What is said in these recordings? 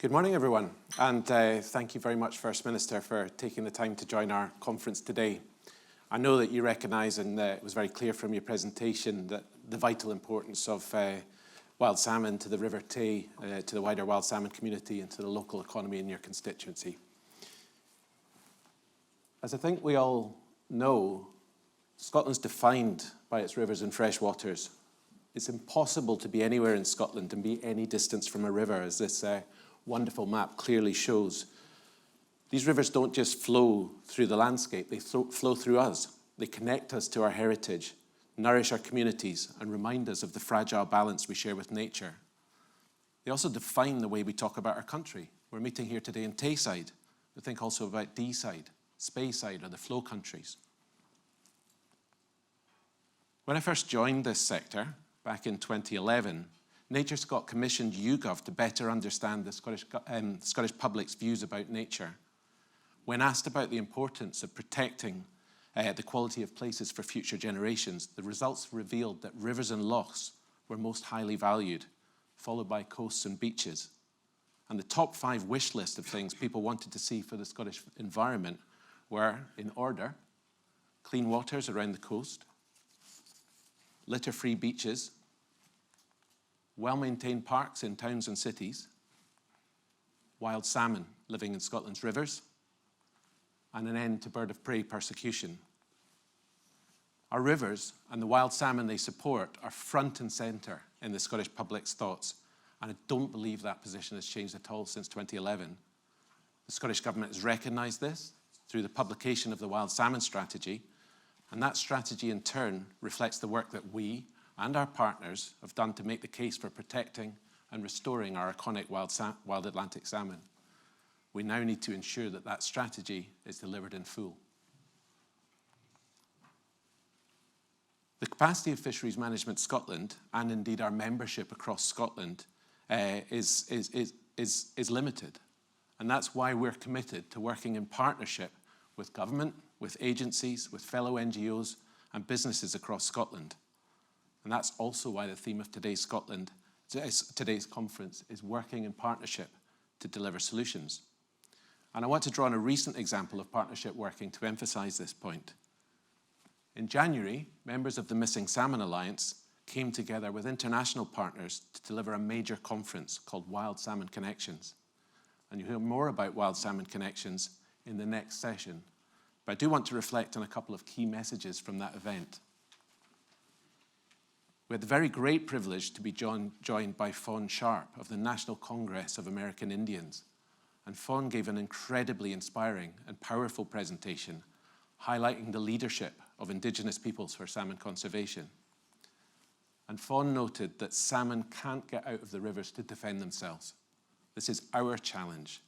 Good morning, everyone, and thank you very much, First Minister, for taking the time to join our conference today. I know that you recognise, and it was very clear from your presentation, that the vital importance of wild salmon to the River Tay, to the wider wild salmon community and to the local economy in your constituency. As I think we all know, Scotland's defined by its rivers and freshwaters. It's impossible to be anywhere in Scotland and be any distance from a river, as this wonderful map clearly shows. These rivers don't just flow through the landscape, they flow through us. They connect us to our heritage, nourish our communities, and remind us of the fragile balance we share with nature. They also define the way we talk about our country. We're meeting here today in Tayside. We think also about Deeside, Speyside, or the flow countries. When I first joined this sector, back in 2011, Nature Scot commissioned YouGov to better understand the Scottish public's views about nature. When asked about the importance of protecting the quality of places for future generations, the results revealed that rivers and lochs were most highly valued, followed by coasts and beaches. And the top 5 wish list of things people wanted to see for the Scottish environment were, in order, clean waters around the coast, litter-free beaches, well-maintained parks in towns and cities, wild salmon living in Scotland's rivers, and an end to bird of prey persecution. Our rivers and the wild salmon they support are front and centre in the Scottish public's thoughts, and I don't believe that position has changed at all since 2011. The Scottish Government has recognised this through the publication of the Wild Salmon Strategy, and that strategy in turn reflects the work that we and our partners have done to make the case for protecting and restoring our iconic wild Atlantic salmon. We now need to ensure that that strategy is delivered in full. The capacity of Fisheries Management Scotland, and indeed our membership across Scotland, is limited. And that's why we're committed to working in partnership with government, with agencies, with fellow NGOs and businesses across Scotland. And that's also why the theme of today's conference is working in partnership to deliver solutions. And I want to draw on a recent example of partnership working to emphasise this point. In January, members of the Missing Salmon Alliance came together with international partners to deliver a major conference called Wild Salmon Connections. And you'll hear more about Wild Salmon Connections in the next session. But I do want to reflect on a couple of key messages from that event. We had the very great privilege to be joined by Fawn Sharp of the National Congress of American Indians. And Fawn gave an incredibly inspiring and powerful presentation highlighting the leadership of Indigenous peoples for salmon conservation. And Fawn noted that salmon can't get out of the rivers to defend themselves. This is our challenge,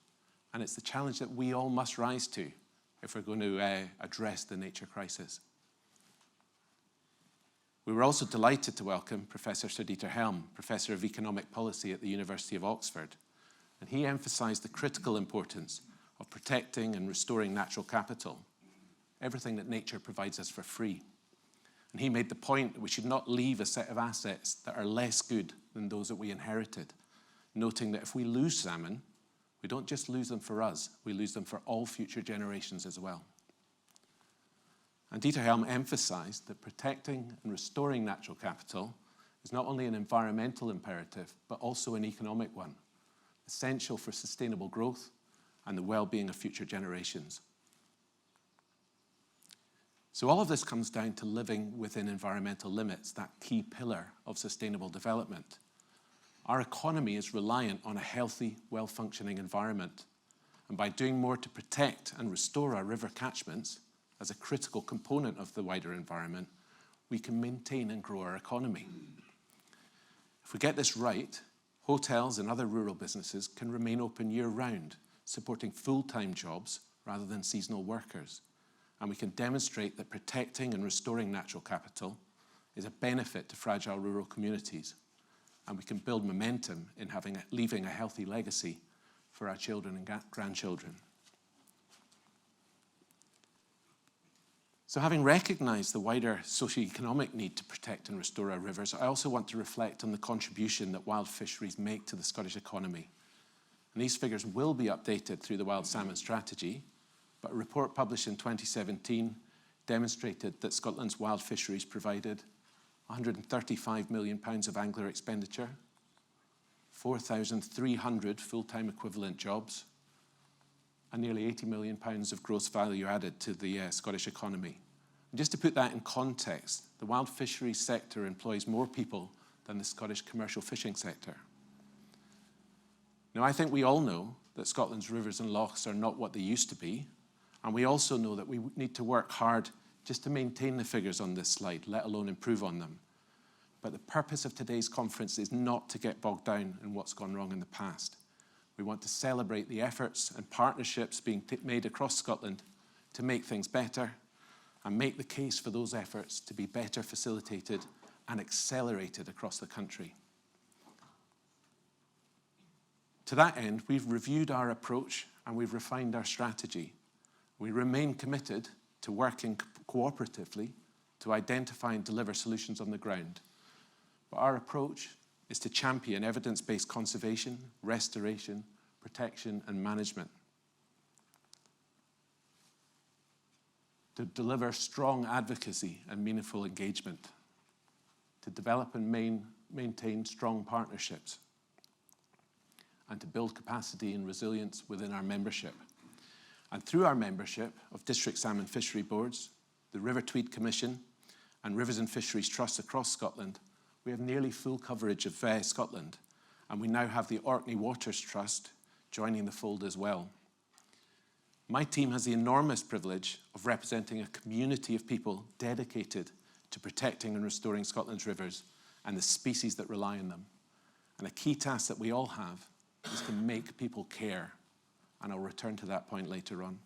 and it's the challenge that we all must rise to if we're going to address the nature crisis. We were also delighted to welcome Professor Sir Dieter Helm, Professor of Economic Policy at the University of Oxford, and he emphasised the critical importance of protecting and restoring natural capital, everything that nature provides us for free. And he made the point that we should not leave a set of assets that are less good than those that we inherited, noting that if we lose salmon, we don't just lose them for us, we lose them for all future generations as well. And Dieter Helm emphasised that protecting and restoring natural capital is not only an environmental imperative, but also an economic one, essential for sustainable growth and the well-being of future generations. So all of this comes down to living within environmental limits, that key pillar of sustainable development. Our economy is reliant on a healthy, well-functioning environment. And by doing more to protect and restore our river catchments, as a critical component of the wider environment, we can maintain and grow our economy. If we get this right, hotels and other rural businesses can remain open year-round, supporting full-time jobs rather than seasonal workers. And we can demonstrate that protecting and restoring natural capital is a benefit to fragile rural communities. And we can build momentum in leaving a healthy legacy for our children and grandchildren. So having recognised the wider socio-economic need to protect and restore our rivers, I also want to reflect on the contribution that wild fisheries make to the Scottish economy. And these figures will be updated through the Wild Salmon Strategy, but a report published in 2017 demonstrated that Scotland's wild fisheries provided £135 million of angler expenditure, 4,300 full-time equivalent jobs, and nearly £80 million of gross value added to the Scottish economy. And just to put that in context, the wild fisheries sector employs more people than the Scottish commercial fishing sector. Now, I think we all know that Scotland's rivers and lochs are not what they used to be, and we also know that we need to work hard just to maintain the figures on this slide, let alone improve on them. But the purpose of today's conference is not to get bogged down in what's gone wrong in the past. We want to celebrate the efforts and partnerships being made across Scotland to make things better and make the case for those efforts to be better facilitated and accelerated across the country. To that end, we've reviewed our approach and we've refined our strategy. We remain committed to working cooperatively to identify and deliver solutions on the ground. But our approach is to champion evidence-based conservation, restoration, protection, and management. To deliver strong advocacy and meaningful engagement. To develop and maintain strong partnerships. And to build capacity and resilience within our membership. And through our membership of District Salmon Fishery Boards, the River Tweed Commission, and Rivers and Fisheries Trusts across Scotland, we have nearly full coverage of Scotland, and we now have the Orkney Waters Trust joining the fold as well. My team has the enormous privilege of representing a community of people dedicated to protecting and restoring Scotland's rivers and the species that rely on them. And a key task that we all have is to make people care, and I'll return to that point later on.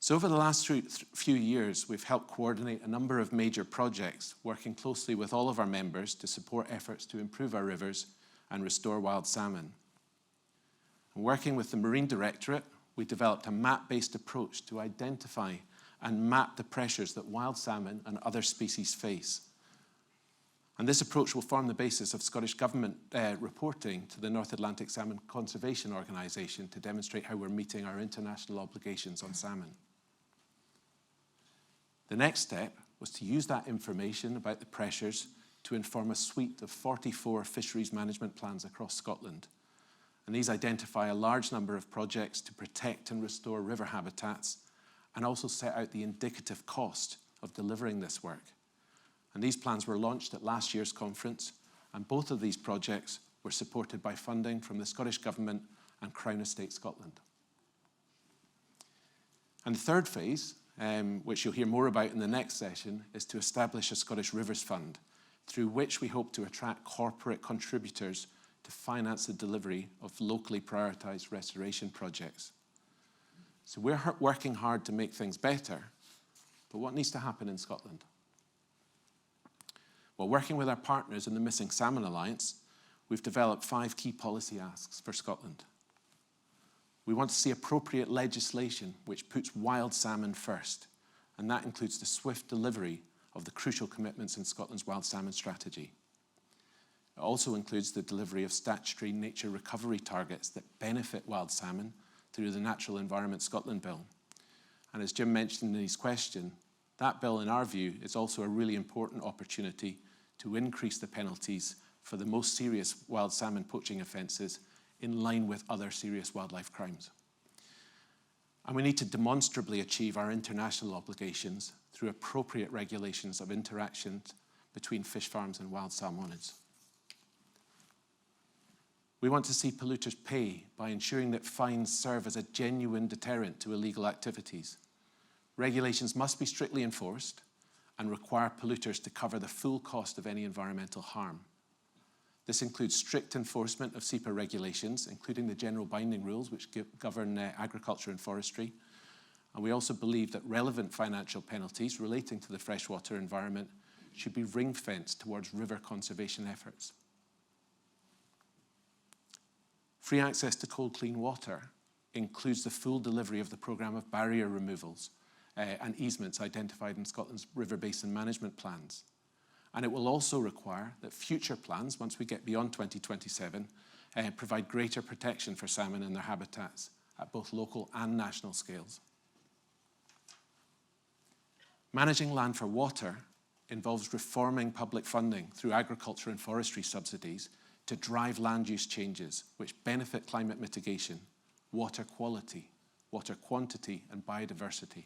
So over the last few years, we've helped coordinate a number of major projects, working closely with all of our members to support efforts to improve our rivers and restore wild salmon. And working with the Marine Directorate, we developed a map-based approach to identify and map the pressures that wild salmon and other species face. And this approach will form the basis of Scottish Government reporting to the North Atlantic Salmon Conservation Organisation to demonstrate how we're meeting our international obligations on salmon. The next step was to use that information about the pressures to inform a suite of 44 fisheries management plans across Scotland. And these identify a large number of projects to protect and restore river habitats and also set out the indicative cost of delivering this work. And these plans were launched at last year's conference, and both of these projects were supported by funding from the Scottish Government and Crown Estate Scotland. And the third phase, which you'll hear more about in the next session, is to establish a Scottish Rivers Fund, through which we hope to attract corporate contributors to finance the delivery of locally prioritised restoration projects. So we're working hard to make things better, but what needs to happen in Scotland? Well, working with our partners in the Missing Salmon Alliance, we've developed 5 key policy asks for Scotland. We want to see appropriate legislation which puts wild salmon first, and that includes the swift delivery of the crucial commitments in Scotland's Wild Salmon Strategy. It also includes the delivery of statutory nature recovery targets that benefit wild salmon through the Natural Environment Scotland Bill. And as Jim mentioned in his question, that bill, in our view, is also a really important opportunity to increase the penalties for the most serious wild salmon poaching offences in line with other serious wildlife crimes. And we need to demonstrably achieve our international obligations through appropriate regulations of interactions between fish farms and wild salmonids. We want to see polluters pay by ensuring that fines serve as a genuine deterrent to illegal activities. Regulations must be strictly enforced and require polluters to cover the full cost of any environmental harm. This includes strict enforcement of SEPA regulations, including the general binding rules which govern agriculture and forestry. And we also believe that relevant financial penalties relating to the freshwater environment should be ring-fenced towards river conservation efforts. Free access to cold, clean water includes the full delivery of the programme of barrier removals and easements identified in Scotland's river basin management plans. And it will also require that future plans, once we get beyond 2027, provide greater protection for salmon and their habitats at both local and national scales. Managing land for water involves reforming public funding through agriculture and forestry subsidies to drive land use changes which benefit climate mitigation, water quality, water quantity, and biodiversity.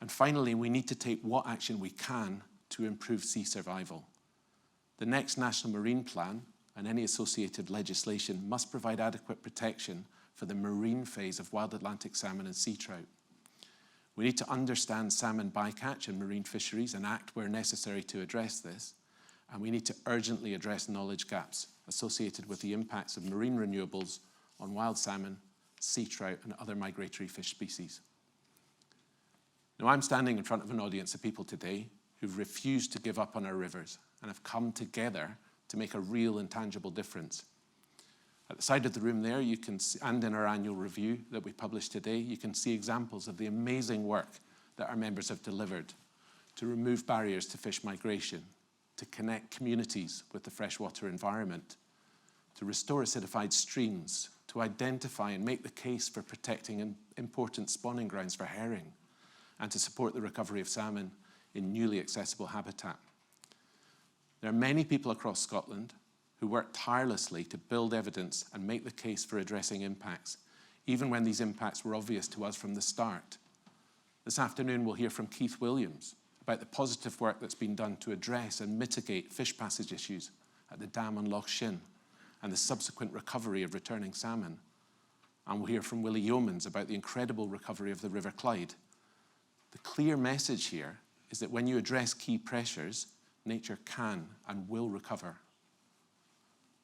And finally, we need to take what action we can to improve sea survival. The next National Marine Plan and any associated legislation must provide adequate protection for the marine phase of wild Atlantic salmon and sea trout. We need to understand salmon bycatch and marine fisheries and act where necessary to address this. And we need to urgently address knowledge gaps associated with the impacts of marine renewables on wild salmon, sea trout, and other migratory fish species. Now, I'm standing in front of an audience of people today who've refused to give up on our rivers and have come together to make a real and tangible difference. At the side of the room there, you can see, and in our annual review that we published today, you can see examples of the amazing work that our members have delivered to remove barriers to fish migration, to connect communities with the freshwater environment, to restore acidified streams, to identify and make the case for protecting important spawning grounds for herring, and to support the recovery of salmon in newly accessible habitat. There are many people across Scotland who work tirelessly to build evidence and make the case for addressing impacts, even when these impacts were obvious to us from the start. This afternoon, we'll hear from Keith Williams about the positive work that's been done to address and mitigate fish passage issues at the dam on Loch Shin and the subsequent recovery of returning salmon. And we'll hear from Willie Yeomans about the incredible recovery of the River Clyde. The clear message here is that when you address key pressures, nature can and will recover.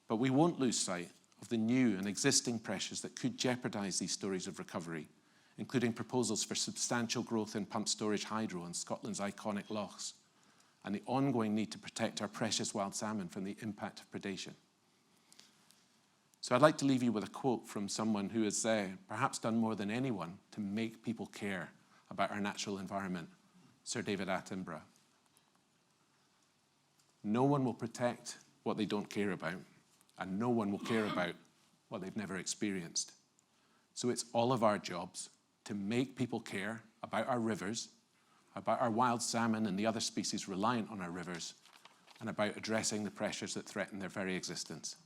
But we won't lose sight of the new and existing pressures that could jeopardize these stories of recovery, including proposals for substantial growth in pumped storage hydro on Scotland's iconic lochs, and the ongoing need to protect our precious wild salmon from the impact of predation. So I'd like to leave you with a quote from someone who has perhaps done more than anyone to make people care about our natural environment, Sir David Attenborough. No one will protect what they don't care about, and no one will care about what they've never experienced. So it's all of our jobs to make people care about our rivers, about our wild salmon and the other species reliant on our rivers, and about addressing the pressures that threaten their very existence.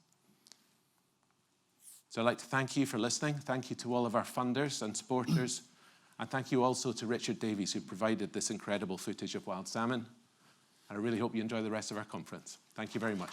So I'd like to thank you for listening. Thank you to all of our funders and supporters. And thank you also to Richard Davies, who provided this incredible footage of wild salmon. And I really hope you enjoy the rest of our conference. Thank you very much.